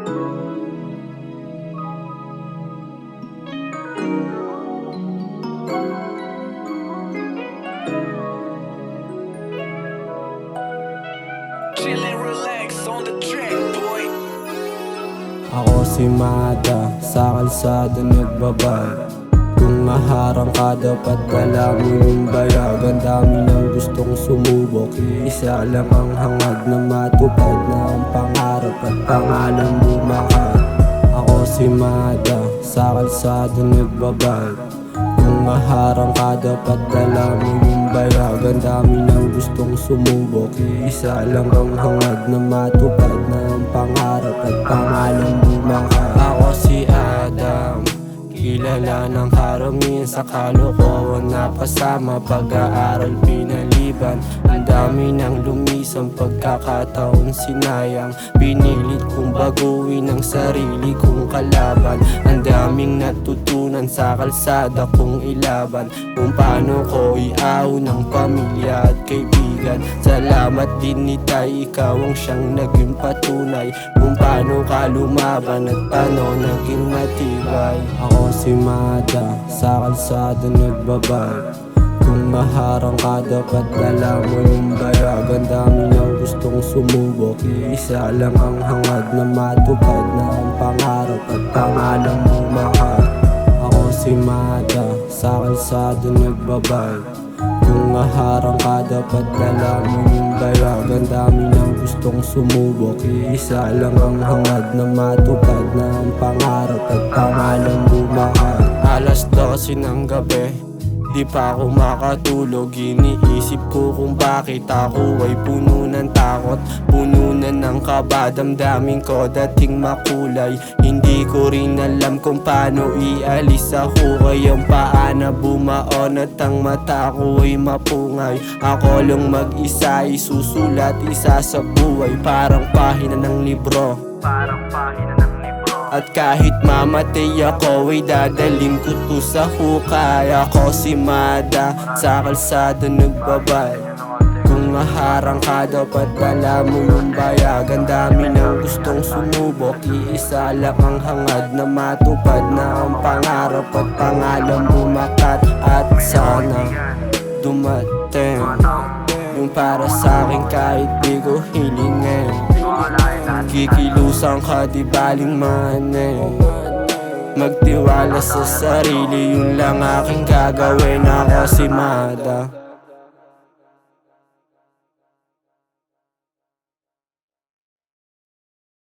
Chill and relax on the track, boy. Ako si Mada, sa kalsada nagbabay. Kung maharang ka dapat dala mo yung bayag. Ang dami nang gustong sumubok, isa lang ang hangad na matupad na ang pangarap at pangalan bumakad. Ako si Mada, sa kalsada nagbabay. Kung maharang ka dapat dala mo yung bayag. Ang dami nang gustong sumubok, isa lang ang hangad na matupad na ang pangarap at pangalan bumakad. Ako si Adam, kilala ng karamihan sa kalokohan. Napasama pag-aaral pinaliban. Ang dami nang lumisang pagkakataon sinayang. Pinilit kong baguhin ang sarili kong kalaban. Ang daming natutunan sa kalsada kong ilaban. Kung paano ko iaon ng pamilya at kaibigan. Salamat din ni Tay, ikaw ang siyang naging patunay kung paano ka lumaban at paano naging matibay. Ako si Mada, sa kalsada nagbabay. Kung maharang ka dapat dala mo yung bayag. Ang dami nang gustong sumubok, isa lang ang hangad na matupad na ang pangarap at pangalan bumakad. Ako si Mada, sa kalsada nagbabay. Kung maharang ka dapat dala mo yung bayag. Ang dami nang gustong sumubok, isa lang ang hangad na matupad na ang pangarap at pangalan bumakad. Alas 12 ng gabi, di pa ako makatulog. Iniisip ko kung bakit ako ay puno ng takot, puno na ng kaba. Damdamin ko dating makulay. Hindi ko rin alam kung paano ialis sa hukay ang paa na bumaon at ang mata ko ay mapungay. Ako lang mag-isa isusulat isa sa buhay, parang pahina ng libro. At kahit mamatay ako ay dadalhin ko to sa hukay. Ako si Mada, sa kalsada nagbabay. Kung maharang ka dapat dala mo yung bayag. Ang dami nang gustong sumubok, iisa lang ang hangad na matupad na ang pangarap at pangalan bumakat. At sana dumating yung para sa'kin kahit di ko hilingin. Kikilusan ka di baling manay. Magtiwala sa sarili, yun lang aking gagawin. Ako si Mada.